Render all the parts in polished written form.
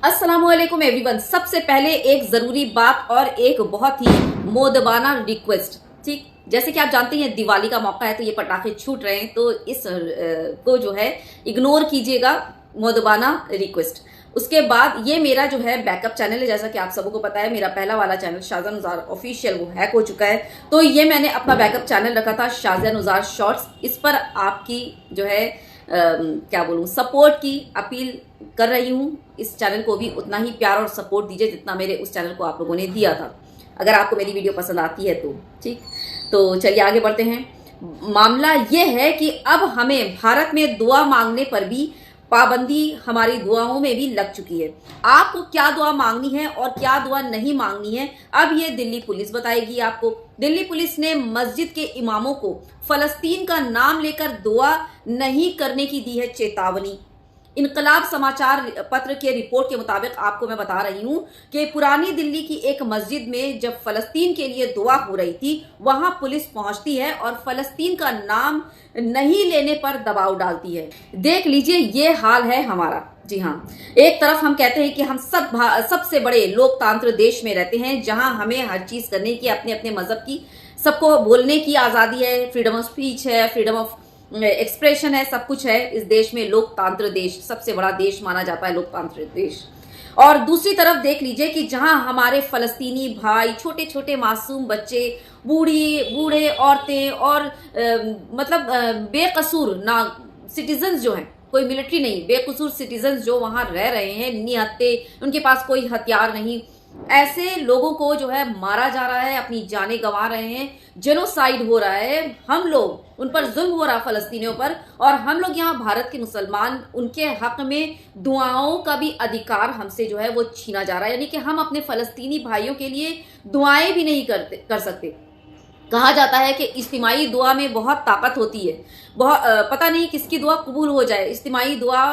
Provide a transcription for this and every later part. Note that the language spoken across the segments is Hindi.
अस्सलामुअलैकुम एवरीवन। सबसे पहले एक जरूरी बात और एक बहुत ही मोदबाना रिक्वेस्ट। ठीक, जैसे कि आप जानते हैं दिवाली का मौका है तो ये पटाखे छूट रहे हैं, तो इस को जो है इग्नोर कीजिएगा, मोदबाना रिक्वेस्ट। उसके बाद ये मेरा जो है बैकअप चैनल है, जैसा कि आप सबको पता है मेरा पहला वाला चैनल शाज़िया नुज़ार ऑफिशियल वो हैक हो चुका है, तो ये मैंने अपना बैकअप चैनल रखा था शाज़िया नुज़ार शॉर्ट्स। इस पर आपकी जो है क्या बोलूं, सपोर्ट की अपील कर रही हूं। इस चैनल को भी उतना ही प्यार और सपोर्ट दीजिए जितना मेरे उस चैनल को आप लोगों ने दिया था, अगर आपको मेरी वीडियो पसंद आती है तो। ठीक, तो चलिए आगे बढ़ते हैं। मामला ये है कि अब हमें भारत में दुआ मांगने पर भी पाबंदी हमारी दुआओं में भी लग चुकी है। आपको क्या दुआ मांगनी है और क्या दुआ नहीं मांगनी है, अब ये दिल्ली पुलिस बताएगी आपको। दिल्ली पुलिस ने मस्जिद के इमामों को फलस्तीन का नाम लेकर दुआ नहीं करने की दी है चेतावनी। इनकलाब समाचार पत्र के रिपोर्ट के मुताबिक आपको मैं बता रही हूं कि पुरानी दिल्ली की एक मस्जिद में जब फलस्तीन के लिए दुआ हो रही थी, वहां पुलिस पहुंचती है और फलस्तीन का नाम नहीं लेने पर दबाव डालती है। देख लीजिए, ये हाल है हमारा। जी हाँ, एक तरफ हम कहते हैं कि हम सबसे बड़े लोकतंत्र देश में रहते हैं, जहां हमें हर चीज करने की, अपने अपने मजहब की, सबको बोलने की आजादी है, फ्रीडम ऑफ स्पीच है, फ्रीडम ऑफ एक्सप्रेशन है, सब कुछ है इस देश में। लोकतांत्रिक देश, सबसे बड़ा देश माना जाता है लोकतांत्रिक देश। और दूसरी तरफ देख लीजिए कि जहां हमारे फलस्तीनी भाई, छोटे छोटे मासूम बच्चे, बूढ़े औरतें और बेकसूर ना सिटीजन्स जो हैं, कोई मिलिट्री नहीं, बेकसूर सिटीजन्स जो वहां रह रहे हैं निहत्थे, उनके पास कोई हथियार नहीं, ऐसे लोगों को जो है मारा जा रहा है, अपनी जानें गंवा रहे हैं, जेनोसाइड हो रहा है, हम लोग उन पर जुल्म हो रहा है फलस्तीनियों पर, और हम लोग यहाँ भारत के मुसलमान उनके हक में दुआओं का भी अधिकार हमसे जो है वो छीना जा रहा है। यानी कि हम अपने फलस्तीनी भाइयों के लिए दुआएं भी नहीं कर सकते। कहा जाता है कि इज्तिमाई दुआ में बहुत ताकत होती है, बहुत पता नहीं किसकी दुआ कबूल हो जाए। इज्तिमाई दुआ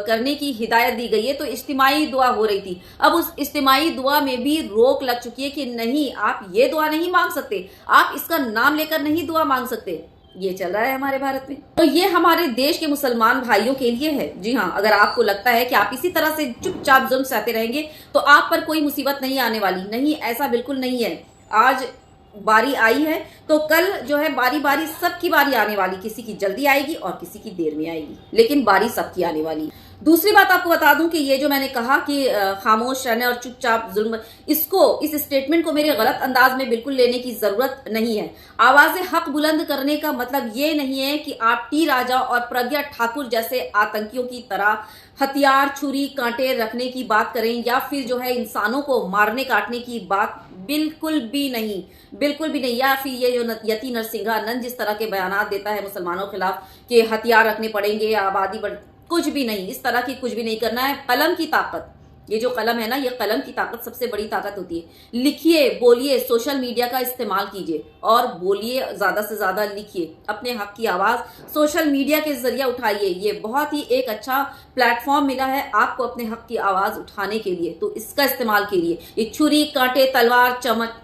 करने की हिदायत दी गई है, तो इज्तिमाई दुआ हो रही थी। अब उस इज्तिमाई दुआ में भी रोक लग चुकी है कि नहीं, आप ये दुआ नहीं मांग सकते, आप इसका नाम लेकर नहीं दुआ मांग सकते। ये चल रहा है हमारे भारत में। तो ये हमारे देश के मुसलमान भाइयों के लिए है। जी हाँ, अगर आपको लगता है कि आप इसी तरह से चुपचाप जुल्म सहते रहेंगे तो आप पर कोई मुसीबत नहीं आने वाली, नहीं, ऐसा बिल्कुल नहीं है। आज बारी आई है तो कल जो है बारी बारी सबकी बारी आने वाली, किसी की जल्दी आएगी और किसी की देर में आएगी, लेकिन बारी सबकी आने वाली। दूसरी बात आपको बता दूं कि ये जो मैंने कहा कि खामोश रहने और चुपचाप जुल्म, इस स्टेटमेंट को मेरे गलत अंदाज में बिल्कुल लेने की जरूरत नहीं है। आवाज हक बुलंद करने का मतलब ये नहीं है कि आप टी राजा और प्रज्ञा ठाकुर जैसे आतंकियों की तरह हथियार, छुरी, कांटे रखने की बात करें, या फिर जो है इंसानों को मारने काटने की बात, बिल्कुल भी नहीं, बिल्कुल भी नहीं। या फिर ये जो यति नरसिंहानंद जिस तरह के बयानात देता है मुसलमानों के खिलाफ कि हथियार रखने पड़ेंगे, आबादी बढ़, कुछ भी नहीं, इस तरह की कुछ भी नहीं करना है। कलम की ताकत, ये जो कलम है ना, ये कलम की ताकत सबसे बड़ी ताकत होती है। लिखिए, बोलिए, सोशल मीडिया का इस्तेमाल कीजिए और बोलिए, ज्यादा से ज्यादा लिखिए, अपने हक की आवाज सोशल मीडिया के जरिए उठाइए। ये बहुत ही एक अच्छा प्लेटफॉर्म मिला है आपको अपने हक की आवाज उठाने के लिए, तो इसका इस्तेमाल कीजिए। ये छुरी, कांटे, तलवार, चमच,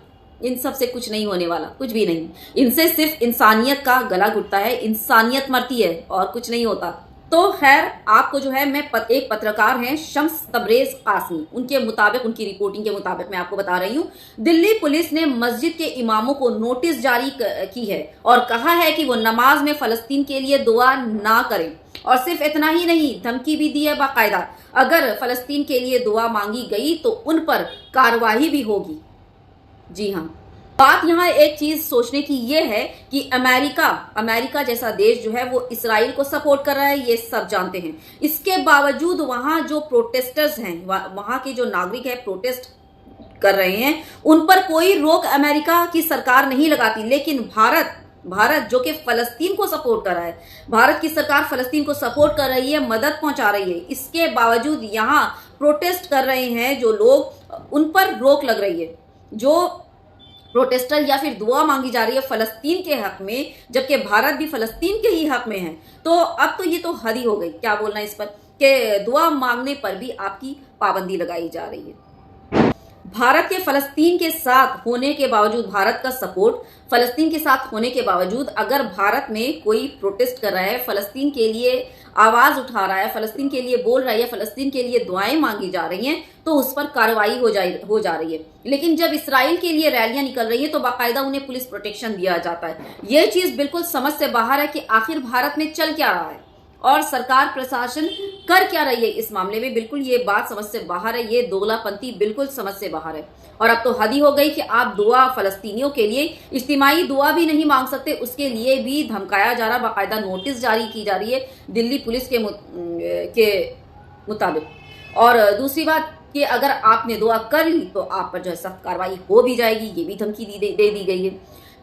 इन सब से कुछ नहीं होने वाला, कुछ भी नहीं। इनसे सिर्फ इंसानियत का गला घुटता है, इंसानियत मरती है और कुछ नहीं होता। तो खैर, आपको जो है मैं एक पत्रकार हैं शम्स तबरेज कासमी, उनके मुताबिक, उनकी रिपोर्टिंग के मुताबिक मैं आपको बता रही हूं, दिल्ली पुलिस ने मस्जिद के इमामों को नोटिस जारी की है और कहा है कि वो नमाज में फलस्तीन के लिए दुआ ना करें। और सिर्फ इतना ही नहीं, धमकी भी दी है बाकायदा, अगर फलस्तीन के लिए दुआ मांगी गई तो उन पर कार्रवाई भी होगी। जी हाँ, बात यहाँ एक चीज सोचने की ये है कि अमेरिका जैसा देश जो है वो इसराइल को सपोर्ट कर रहा है, ये सब जानते हैं। इसके बावजूद वहां जो प्रोटेस्टर्स हैं, वहां के जो नागरिक है प्रोटेस्ट कर रहे हैं, उन पर कोई रोक अमेरिका की सरकार नहीं लगाती। लेकिन भारत जो कि फलस्तीन को सपोर्ट कर रहा है, भारत की सरकार फलस्तीन को सपोर्ट कर रही है, मदद पहुंचा रही है, इसके बावजूद यहाँ प्रोटेस्ट कर रहे हैं जो लोग, उन पर रोक लग रही है। जो प्रोटेस्टर या फिर दुआ मांगी जा रही है फलस्तीन के हक में, जबकि भारत भी फलस्तीन के ही हक में है। तो अब तो ये तो हद ही हो गई, क्या बोलना इस पर, कि दुआ मांगने पर भी आपकी पाबंदी लगाई जा रही है। भारत के फलस्तीन के साथ होने के बावजूद, भारत का सपोर्ट फलस्तीन के साथ होने के बावजूद, अगर भारत में कोई प्रोटेस्ट कर रहा है, फलस्तीन के लिए आवाज उठा रहा है, फलस्तीन के लिए बोल रहा है, फलस्तीन के लिए दुआएं मांगी जा रही हैं, तो उस पर कार्रवाई हो जा रही है। लेकिन जब इसराइल के लिए रैलियां निकल रही है तो बाकायदा उन्हें पुलिस प्रोटेक्शन दिया जाता है। यह चीज बिल्कुल समझ से बाहर है कि आखिर भारत में चल क्या रहा है और सरकार प्रशासन कर क्या रही है इस मामले में। बिल्कुल ये बात समझ से बाहर है, ये दोगलापंथी बिल्कुल समझ से बाहर है। और अब तो हद ही हो गई कि आप दुआ फलस्तीनियों के लिए इज्तिमाई दुआ भी नहीं मांग सकते, उसके लिए भी धमकाया जा रहा, बाकायदा नोटिस जारी की जा रही है दिल्ली पुलिस के मुताबिक। और दूसरी बात कि अगर आपने दुआ कर ली तो आप पर जो है सख्त कार्रवाई हो भी जाएगी, ये भी धमकी दे दी गई है।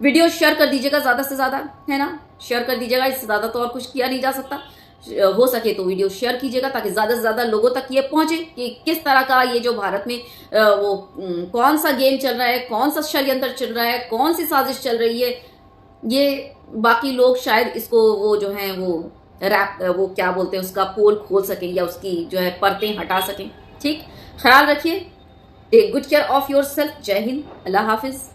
वीडियो शेयर कर दीजिएगा ज्यादा से ज्यादा, है ना, शेयर कर दीजिएगा, इससे ज्यादा तो और कुछ किया नहीं जा सकता। हो सके तो वीडियो शेयर कीजिएगा ताकि ज्यादा से ज्यादा लोगों तक ये पहुंचे कि किस तरह का ये जो भारत में वो कौन सा गेम चल रहा है, कौन सा षड्यंत्र चल रहा है, कौन सी साजिश चल रही है। ये बाकी लोग शायद इसको वो जो है वो वो क्या बोलते हैं उसका पोल खोल सकें या उसकी जो है परतें हटा सकें। ठीक, ख्याल रखिए, take good care of yourself. जय हिंद, अल्लाह हाफिज।